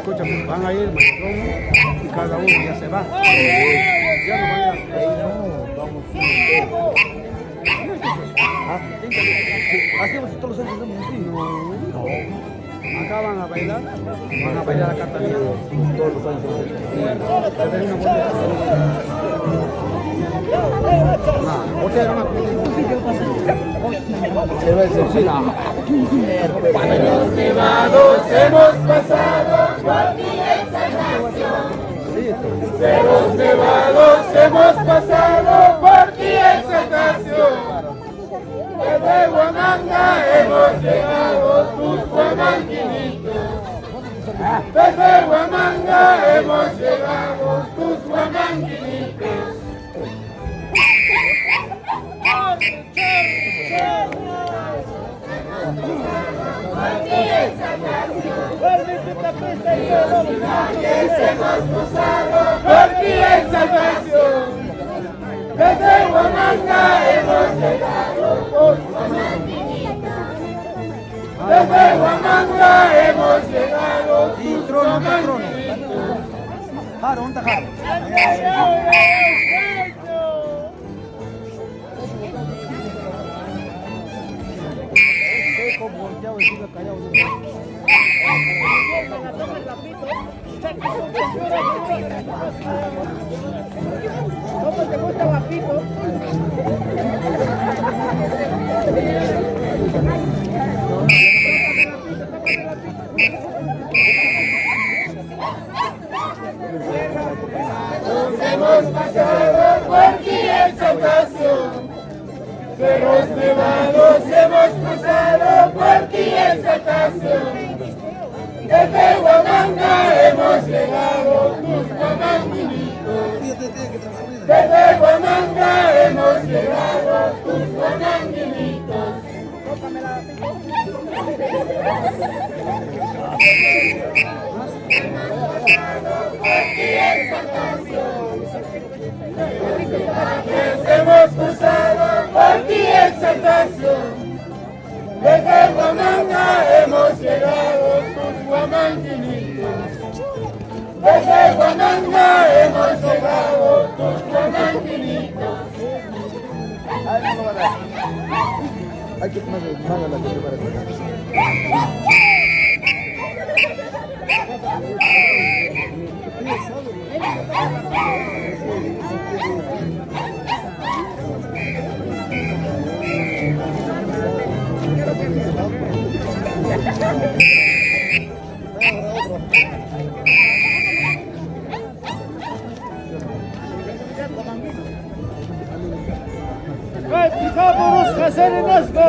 Escúchame, van a ir mayordomo y cada uno ya se va. Ya no van a ir. Vamos. Hacemos todos los años así. No. Acá van a bailar acá también. Todos los años. Usted era una Se va a decepcionar. Años nevados hemos pasado por ti esa nación. Ceros nevados hemos pasado por ti esa nación. Desde Huamanga hemos llegado tus huamanguinitos. Desde Huamanga hemos llegado tus huamanguinitos. Hemos cruzado por ti en salvación. Desde Huamanga hemos llegado por Huamanguinitos. Desde Huamanga hemos llegado por Huamanguinitos. Jaro, ¿dónde está Jaro? Como volteado y sigue callado. ¿Cómo te gusta guapito? Hemos pasado por ti esa ocasión. Cerros nevados hemos cruzado por ti esa ocasión. Desde Huamanga hemos llegado tus huamanguinitos. Desde Huamanga hemos llegado tus huamanguinitos. Hemos cruzado por ti exaltación. Desde Huamanga hemos llegado tus huamanguinitos. Desde Huamanga hemos llegado tus huamanguinitos. Hay que ponerle mano a la gente para acá. Fijámonos que hacer en esto.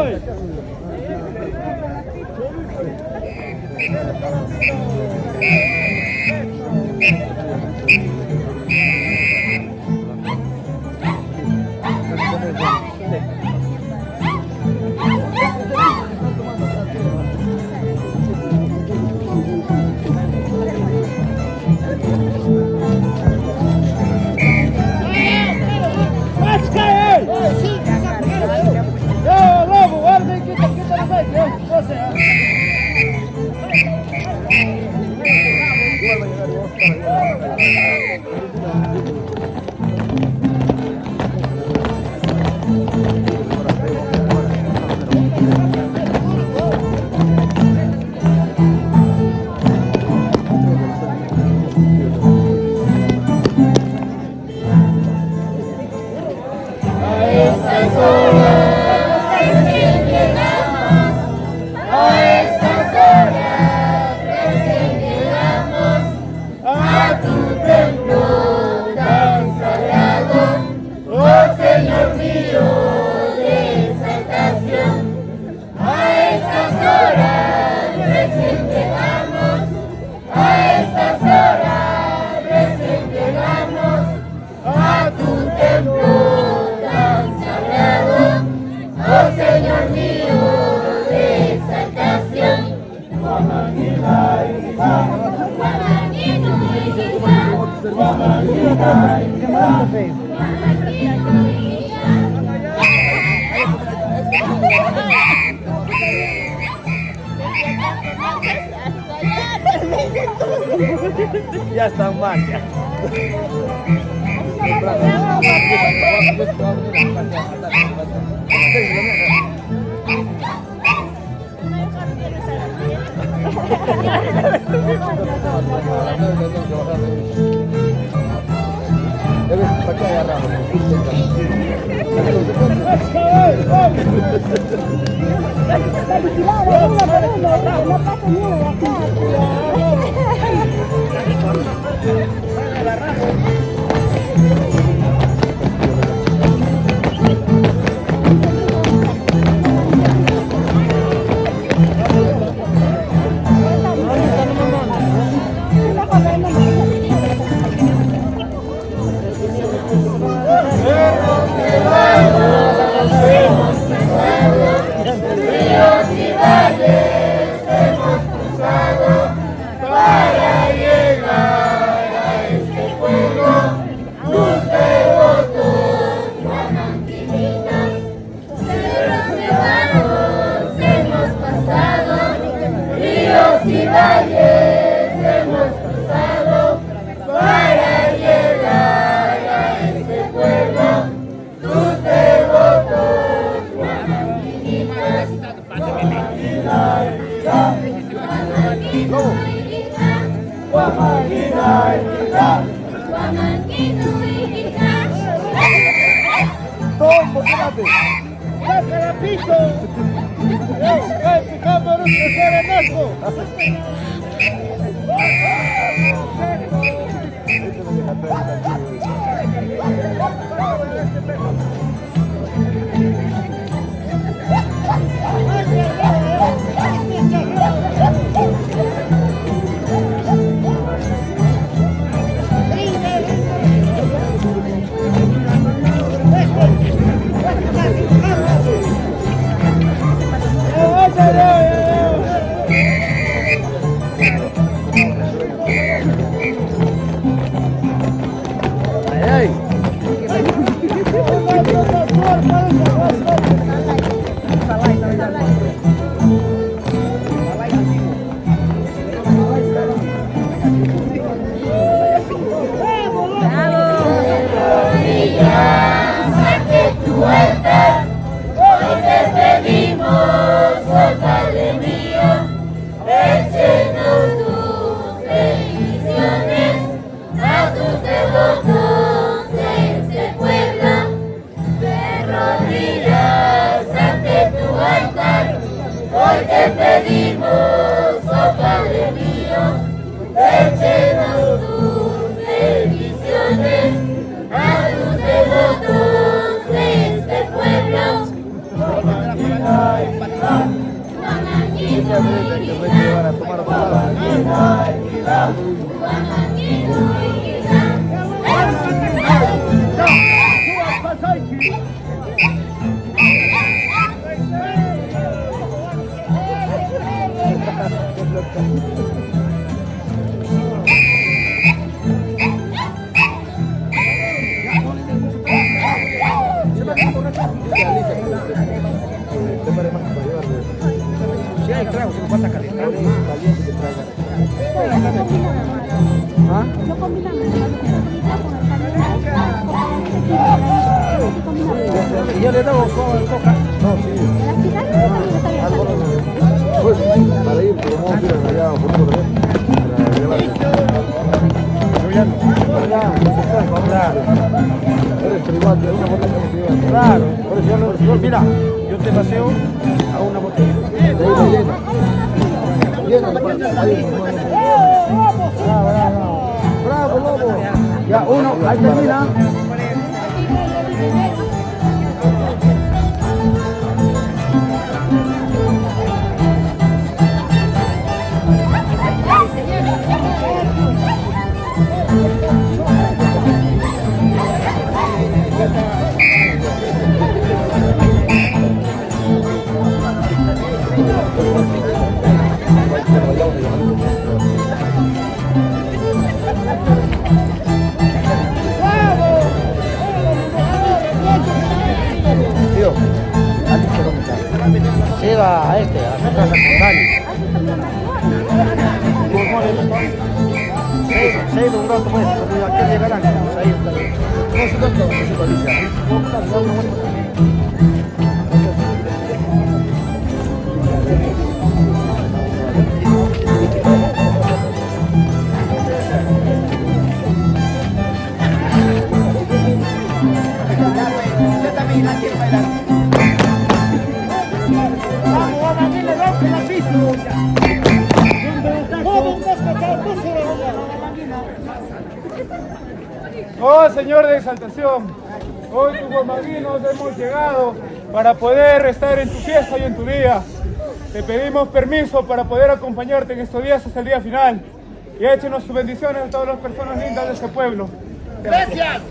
Ya está en marcha. Yo le debo coca. No, sí. Pues, para ir, pero vamos a ir allá por otro lado. Eres privado, es una botella privada. Claro, por eso yo, mira, yo te paseo a una botella. Llena. Llena, ahí. Bravo, lobo. Ya uno, ahí termina. ¡Bravo! ahí de un rato, pues, cuando aquí llegarán, pues ahí está. Por supuesto, policía. Yo también aquí en bailar. Vamos, Guamanguina, rompe la pista. Oh Señor de exaltación, hoy tus guamanguinos hemos llegado para poder estar en tu fiesta y en tu día. Te pedimos permiso para poder acompañarte en estos días hasta el día final. Y échenos sus bendiciones a todas las personas lindas de este pueblo. Gracias.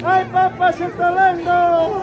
¡Ay, papá, se está lindo!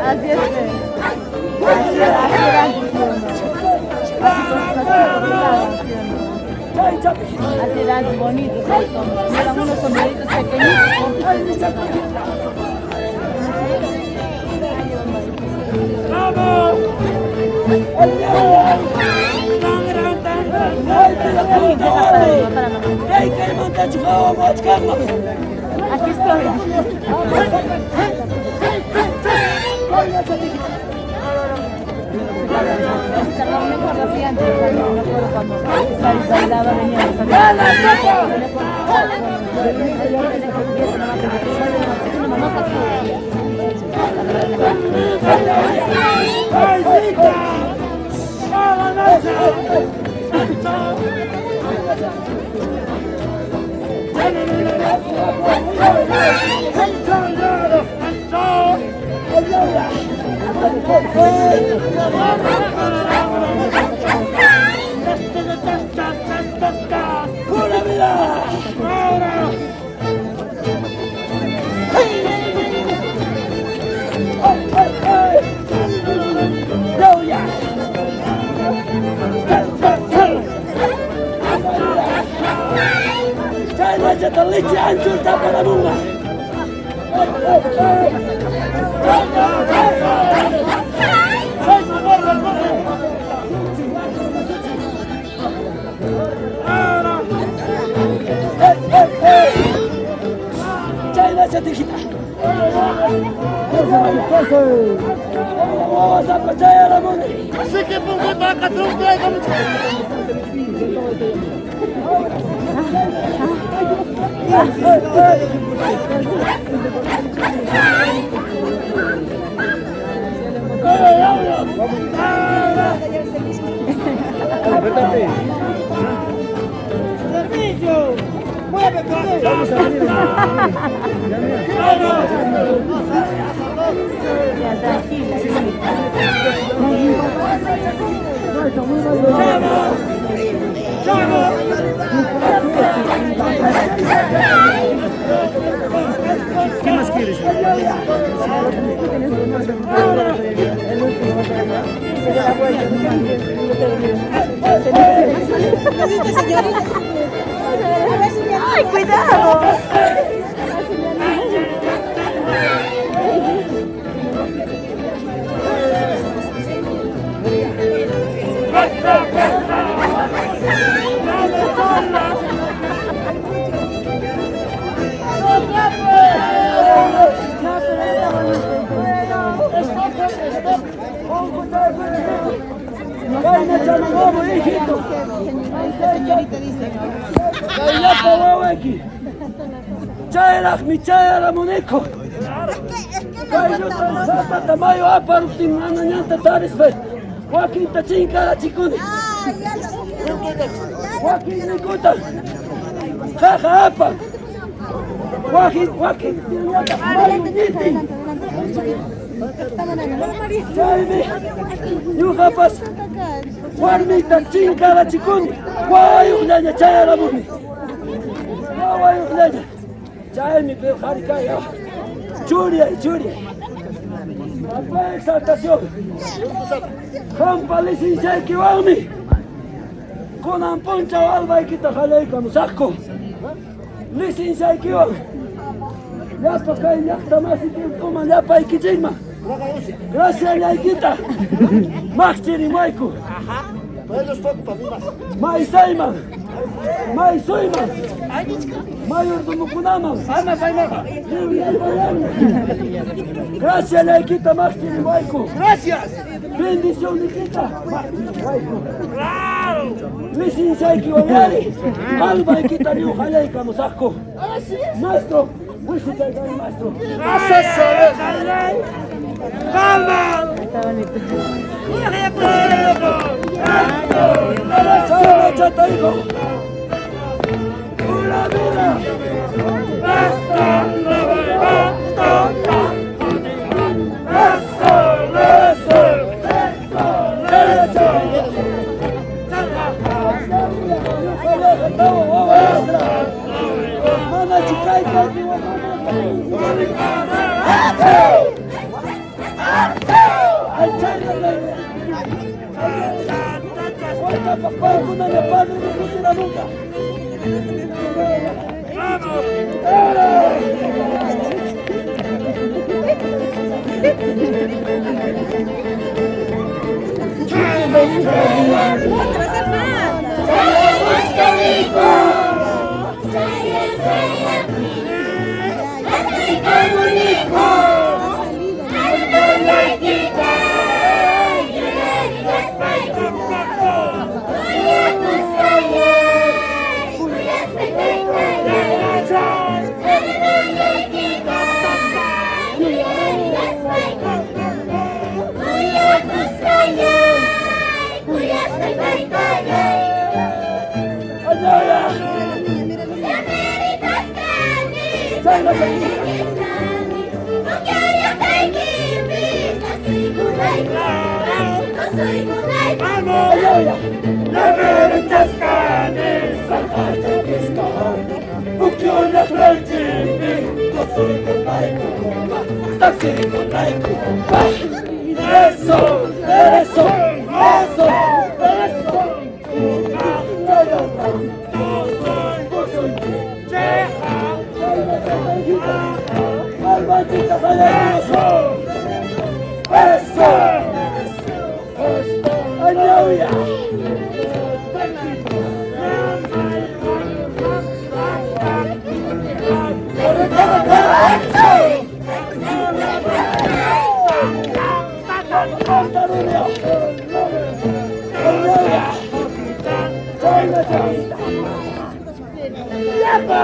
Así es. Así eran bonitos, eran unos sombreritos pequeñitos. Aquí estoy. Me acuerdo así antes, cuando bailaba, venía Así que pongo vaca, traiga Vamos a venir. Ya, tranquila. ¿Qué más quieres? ¡Ay, cuidado! Señorita dice. Chayaraq mi chayara muneco. Kayo transata tamayo aparutin mana ñanta tarispe. Joaquín tachinka la chikuni. Joaquín nikuta. Jaja apa. Joaquín ñanta mayuniti. Chaymi. Yujapas. Warmi tachinka la chikuni. Guayuq ñaña chayara muni. Guayuq ñaña. Chaymi pero jarikaya. Churia. La exaltación. Jampa licencia equivami. Con amponcha alba y quita jalei como saco. Licencia equivami. Ya toca y ya está más y que coman ya pa y quichima. Gracias ya quita. Max Chirimaiku. Mai Saiman. Mai Suiman. Mayor Dumukunaman. Gracias, Lequita Max Chirimaiku. Gracias. Bendición, Nikita. Claro. Licencia equivocada. Alba y quita New Jalei Camusaco. Maestro. Wisita el maestro. Asesores. ¡Vamos! ¡Chao, chata, hijo! ¡Pura vida! Papá, una de padre no funciona nunca. Yapa!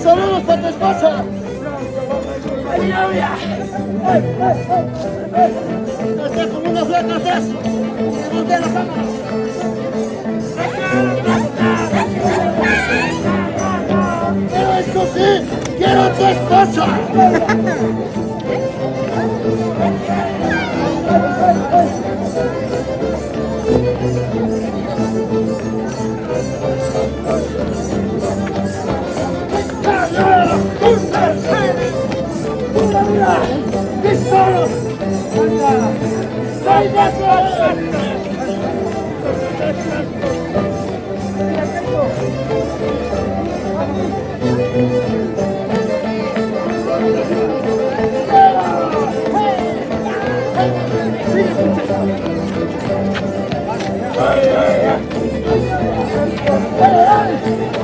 Saludos para tu esposa. Está como una flaca atrás. Voltea la cámara. Pero eso sí, quiero a tu esposa. Hey!